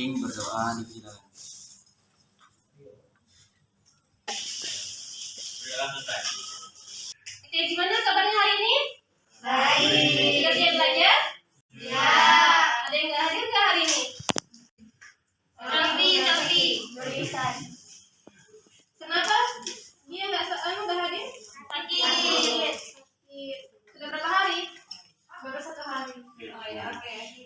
Hening berdoa dipersilakan. Oke, gimana kabarnya hari ini? Baik. Sudah siap belajar? Ya. Ada yang nggak hadir nggak hari ini? Selfie. Berisan. Kenapa dia nggak hadir? Sakit. Sudah berapa hari? Baru 1 hari. Oh ya, oke.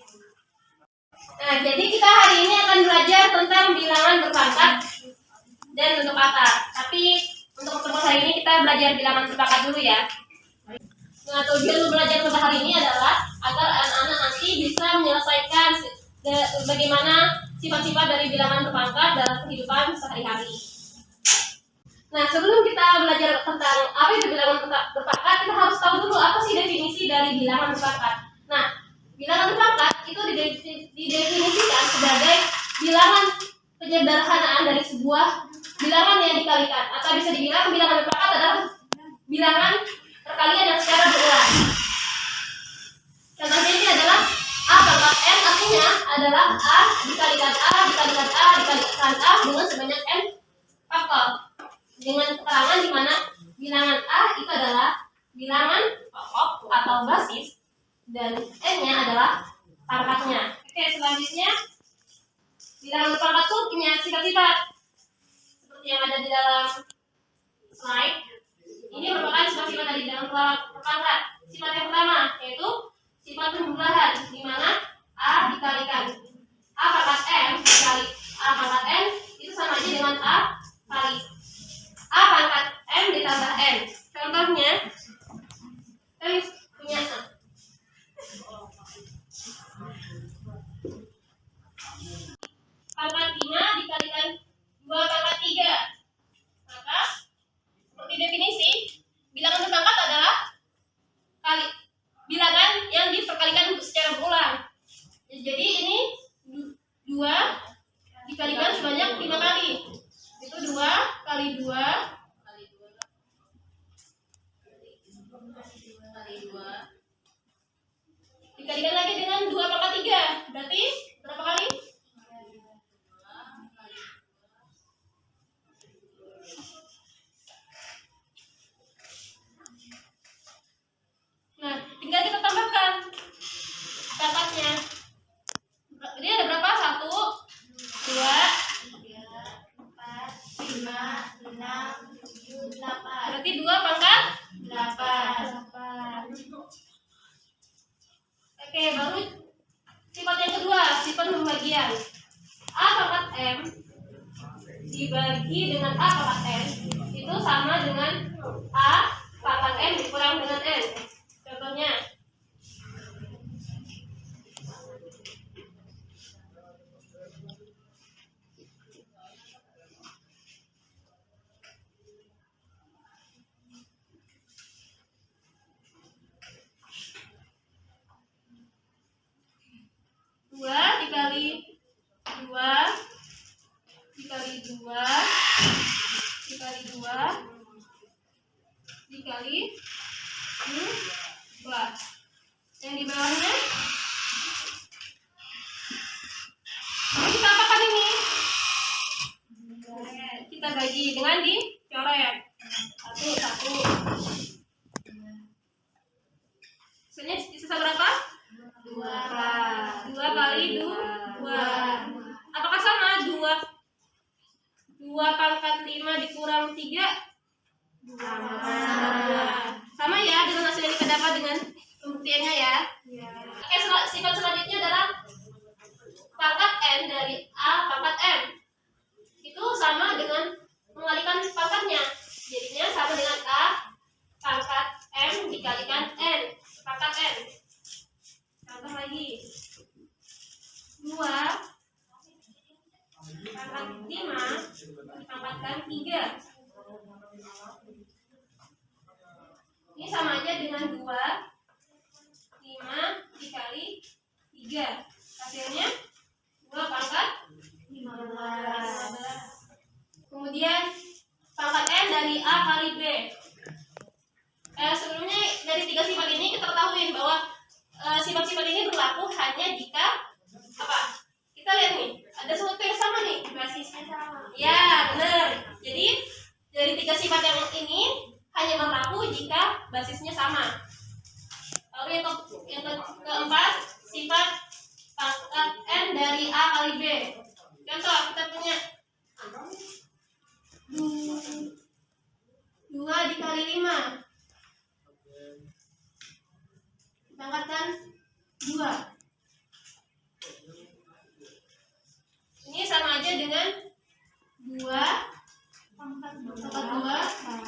Nah, jadi kita hari ini akan belajar tentang bilangan berpangkat dan bentuk kata. Tapi untuk pertemuan hari ini kita belajar bilangan berpangkat dulu ya. Nah, tujuan belajar pada hari ini adalah agar anak-anak nanti bisa menyelesaikan bagaimana sifat-sifat dari bilangan berpangkat dalam kehidupan sehari-hari. Nah, sebelum kita belajar tentang apa itu bilangan berpangkat, kita harus tahu dulu apa sih definisi dari bilangan berpangkat. Nah, bilangan berpangkat itu didefinisikan sebagai bilangan penyederhanaan dari sebuah bilangan yang dikalikan, atau bisa dibilang bilangan berpangkat adalah bilangan perkalian yang secara berulang. Contohnya ini adalah A pangkat N, artinya adalah A dikalikan A dikalikan A dikalikan A dengan sebanyak N faktor. Dengan keterangan di mana bilangan A itu adalah bilangan pokok atau basis dan N-nya adalah pangkatnya. Oke, selanjutnya bilangan berpangkat itu punya sifat-sifat seperti yang ada di dalam slide. Ini merupakan sifat-sifat dari bilangan berpangkat. Sifat yang pertama yaitu sifat penjumlahan, di mana A dikalikan A pangkat M dikali A pangkat N itu sama aja dengan A kali A pangkat M ditambah N. Contohnya, kita punya pangkat 5 dikalikan 2 pangkat 3. Maka, seperti definisi, bilangan berpangkat adalah bilangan yang diperkalikan secara berulang. Jadi ini 2 dikalikan sebanyak 5 kali. Itu 2 kali 2 kali 2 dikalikan lagi dengan 2 pangkat 3. Berarti berapa kali? Nah, tinggal kita tambahkan pangkatnya. Ini ada berapa? 1, 2, 8. berarti 2 pangkat 8. Oke, baru sifat yang kedua, sifat pembagian. A pangkat M dibagi dengan A pangkat N itu sama dengan A pangkat M dikurang dengan N. Contohnya, dikali 2 dikali 2 dikali 2 dikali 2. Yang di bawahnya kita apakan ini? Kita bagi dengan dicoret. 1. Sisa berapa? 2 kali 2. Apakah sama? 2 pangkat 5 dikurang 3? Sama ya dengan hasil yang kita dapat dengan pembuktiannya ya. Oke, sifat selanjutnya adalah pangkat N dari A pangkat M. Itu sama dengan mengalikan pangkatnya. Jadinya sama dengan A pangkat M dikalikan N pangkat N. Contoh lagi, 2 pangkat 5 dipangkatkan 3. Ini sama aja dengan 2 5 dikali 3. Hasilnya 2 pangkat 15. Kemudian pangkat N dari A kali B. Sebelumnya dari 3 sifat ini kita ketahui bahwa sifat-sifat ini berlaku hanya jika apa? Kita lihat nih, ada Ada sesuatu yang sama nih. Basisnya sama. Ya, benar. Jadi dari 3 sifat yang ini hanya berlaku jika basisnya sama. Lalu yang keempat, sifat pangkat N dari A kali B. Contoh, kita punya 2 dikali 5. Pangkatkan 2. Ini sama aja dengan 2 pangkat 2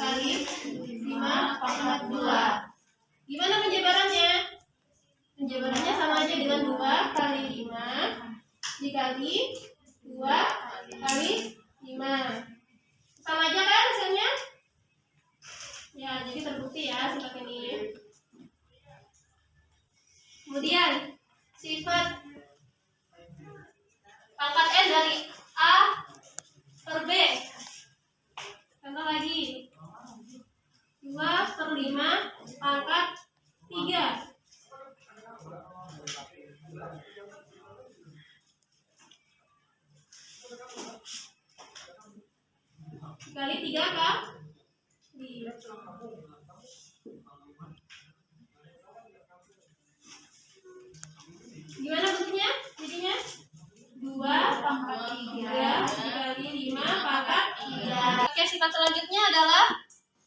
kali 5 pangkat 2. Gimana penjabarannya? Penjabarannya sama aja dengan 2 kali 5 dikali 2 kali 5. Sama aja kan hasilnya? Ya, jadi terbukti ya sifat ini. Kemudian sifat pangkat N dari A per B. Contoh lagi. 2 per 5 pangkat 3. Kali 3 kan? Gimana bentuknya? Jadinya 2 pangkat 3 dikali 5 pangkat 3. Oke, sifat selanjutnya adalah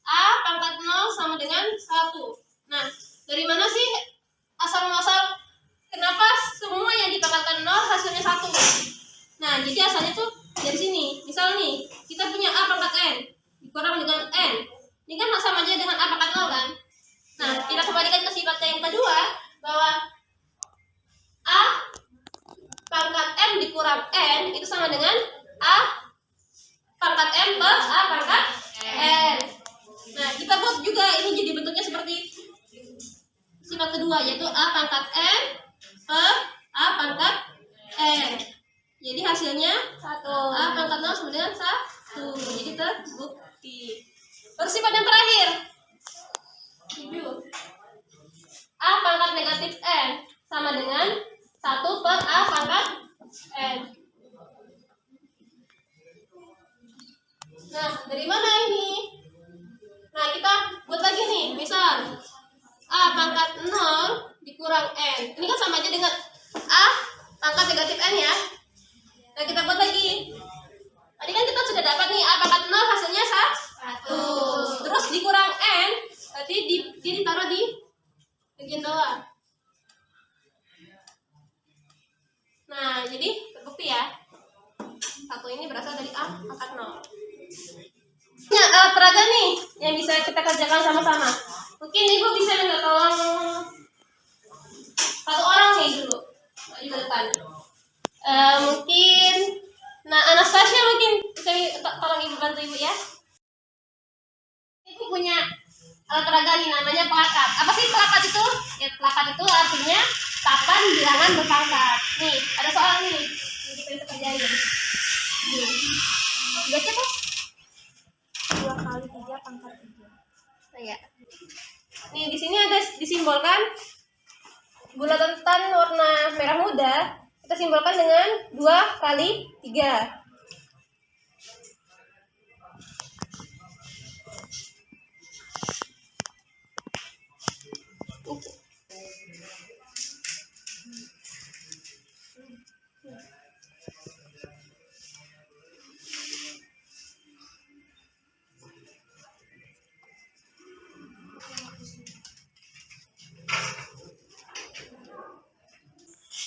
A pangkat 0 sama dengan 1. Nah, dari mana sih asal-muasal kenapa semua yang dipangkatkan 0 hasilnya 1? Nah, jadi asalnya tuh dari sini. Misal nih, kita punya A pangkat N dikurang dengan N. Ini kan sama aja dengan A pangkat 0 kan? Nah, kita kembalikan ke sifatnya yang kedua, bahwa A pangkat M dikurang N itu sama dengan A pangkat M per A pangkat N. Nah, kita buat juga ini jadi bentuknya seperti sifat kedua, yaitu A pangkat N per A pangkat N. Jadi hasilnya 1. A pangkat 0 sama dengan 1. Jadi terbukti. Terus sifat yang terakhir, 7. A pangkat negatif N sama dengan 1 per A pangkat N. Nah, dari mana ini? Nah, kita buat lagi nih. Misal A pangkat 0 dikurang N. Ini kan sama aja dengan A pangkat negatif N ya. Nah, kita buat lagi. Tadi kan kita sudah dapat nih A pangkat 0 hasilnya 1. Terus dikurang N, berarti ditaruh di bagian bawah. Nah, jadi terbukti ya. 1 ini berasal dari A pangkat 0. Ya, alat peraga nih yang bisa kita kerjakan sama-sama. Mungkin ibu bisa minta tolong 1 orang nih dulu, maju ke depan. Mungkin, nah Anastasia mungkin bisa tolong ibu bantu ibu ya. Ibu punya alat peraga nih namanya pelakat. Apa sih pelakat itu? Ya, pelakat itu artinya papan bilangan berpangkat. Nih, ada soal nih yang kita bisa kerjain. Nih, baca kok. 2 kali 3 pangkat 3. Nah, ya. Nih, di sini ada disimbolkan bulatan warna merah muda. Kita simbolkan dengan 2 kali 3.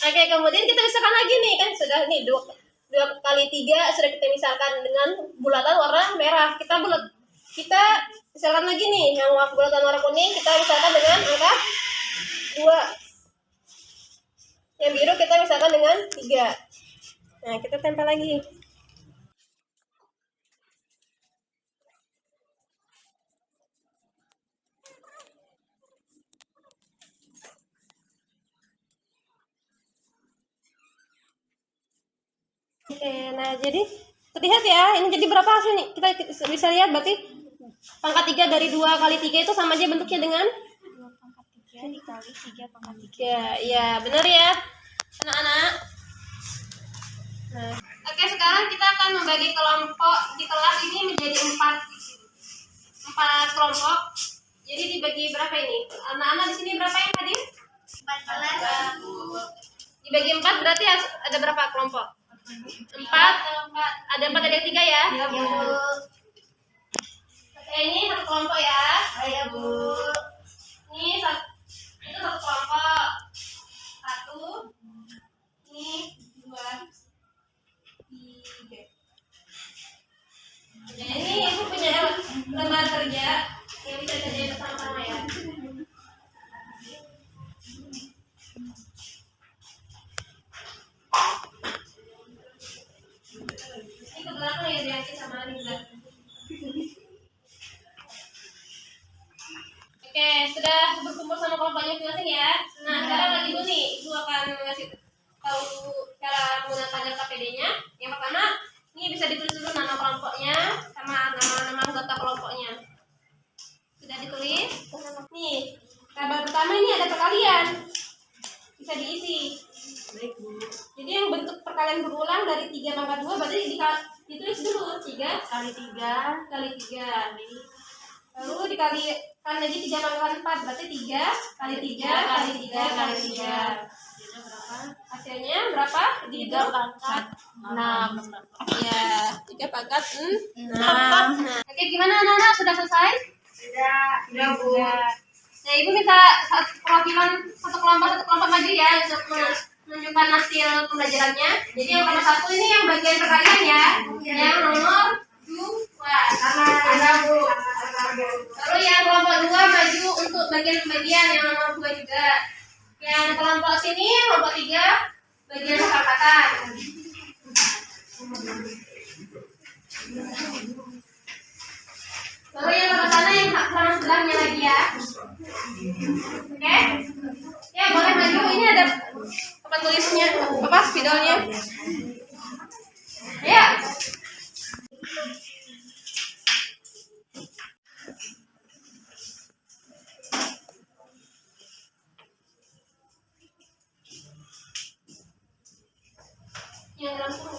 Oke, kemudian kita misalkan lagi nih, kan sudah nih 2 kali 3 sudah kita misalkan dengan bulatan warna merah. Kita misalkan lagi nih yang bulatan warna kuning kita misalkan dengan angka 2. Yang biru kita misalkan dengan 3. Nah, kita tempel lagi. Oke, nah jadi terlihat ya, ini jadi berapa hasil nih? Kita bisa lihat berarti pangkat 3 dari 2 kali 3 itu sama aja bentuknya dengan 2 pangkat 3 dikali 3 pangkat 3. ya, benar ya anak-anak. Nah, sekarang kita akan membagi kelompok di kelas ini menjadi empat kelompok. Jadi dibagi berapa ini? Anak-anak di sini berapa yang hadir? 14. Dibagi 4 berarti ada berapa kelompok? 4. Ada 4, ada yang 3 ya? Iya, Bu. Oke, ini satu kelompok ya. Iya, Bu. Ini itu satu kelompok. 1. Ini 2, 3. Nah, ini ibu punya lembar kerja yang bisa kerjain bersama-sama ya. Ini ke belakang ya Dianti sama Rinda. Oke, sudah berkumpul sama kelompoknya masing-masing ya. Nah, sekarang lagi dulu nih, ibu akan ngasih tahu cara menggunakan data PD-nya. Yang pertama, ini bisa ditulis dulu nama kelompoknya sama nama anggota kelompoknya. Sudah ditulis? Nih, tabel pertama ini ada perkalian. Bisa diisi. Baik, Bu. Jadi yang bentuk perkalian berulang dari 3 pangkat 2 berarti ditulis dulu 3 Kali 3. kali 3. Lalu dikalikan lagi 3 pangkat 4 berarti 3 kali 3 kali 3 kali 3. Hasilnya berapa? 3 pangkat 6. Ya, 3 pangkat 6. 6. Oke, gimana anak-anak? Sudah selesai? Sudah, Bu. Nah, ibu minta perwakilan satu kelompok maju ya untuk menunjukkan hasil pembelajarannya. Jadi yang nomor 1 ini yang bagian perkalian ya. Yang nomor 2. Ada, Bu. Lalu yang kelompok 2 maju untuk bagian pembagian yang nomor 2 juga. Yang kelompok sini kelompok 3 bagian kesepakatan. Lalu yang ke sana yang sama sebelahnya lagi ya. Oke? Ya, boleh maju. Ini ada tempat tulisnya, apa spidolnya. Ya. Yang langsung.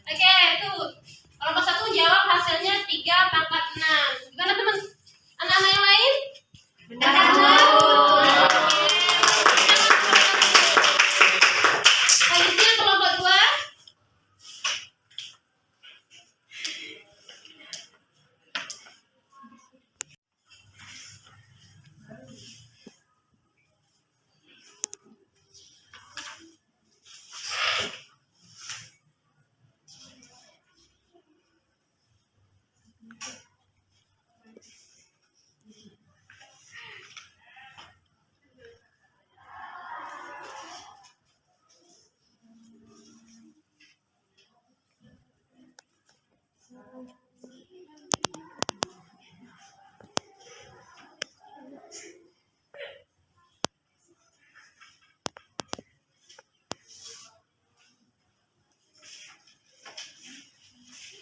Oke, tuh. Kelompok 1 jawab hasilnya 3 pangkat 6. Gimana teman? Anak-anak yang lain? Benar, Bu. Selanjutnya kelompok 2.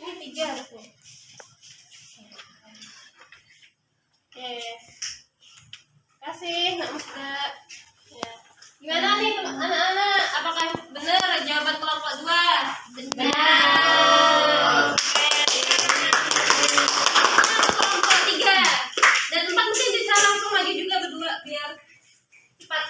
Ini 3 harusnya. Oke. Kasih, Nak Musda. Ya. Gimana nih anak-anak? Apakah benar jawaban kelompok 2? Benar. Kelompok 3. Dan 4 mungkin bisa langsung maju juga berdua biar cepat.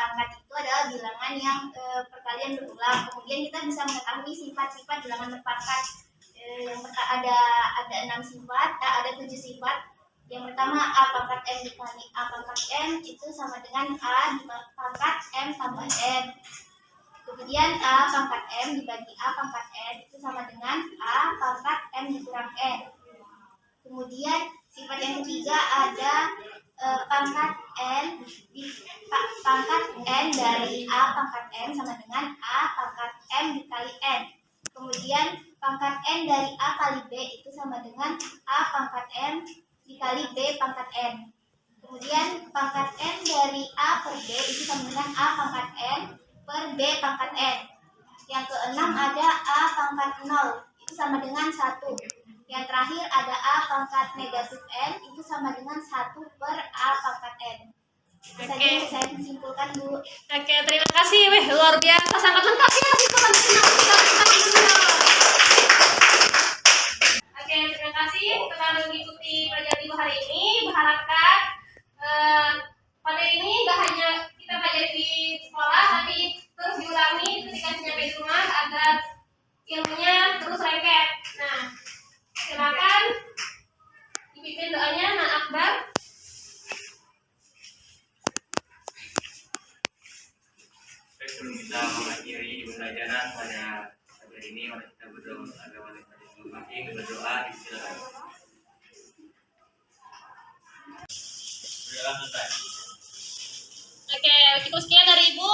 pangkat itu adalah bilangan yang perkalian berulang. Kemudian kita bisa mengetahui sifat-sifat bilangan berpangkat. Yang pertama ada 6 sifat, ada 7 sifat. Yang pertama a pangkat m dikali a pangkat m itu sama dengan a pangkat m tambah n. Kemudian a pangkat m dibagi a pangkat n itu sama dengan a pangkat m dikurang n. Kemudian sifat yang ketiga ada pangkat n pangkat n dari a pangkat n sama dengan a pangkat m dikali n. Kemudian pangkat n dari a kali b itu sama dengan a pangkat m dikali b pangkat n. Kemudian pangkat n dari a per b itu sama dengan a pangkat n per b pangkat n. Yang keenam ada a pangkat 0 itu sama dengan 1. Yang terakhir ada a pangkat negatif n itu sama dengan 1 per a pangkat n. Itu saja yang saya simpulkan, Bu. Oke, terima kasih. Wih, luar biasa, sangat lengkap ya simpulan Oke, terima kasih telah mengikuti pelajaran Ibu hari ini. Berharapkan materi ini gak hanya kita pelajari di sekolah, tapi terus diulangi ketika sampai di rumah agar ilmunya terus lengket. Nah, silakan dipimpin doanya Nak Akbar. Sebelum kita mengakhiri pembelajaran pada pagi ini, mari kita berdoa agar masing-masing berdoa disilakan. Oke, cukup sekian dari Ibu.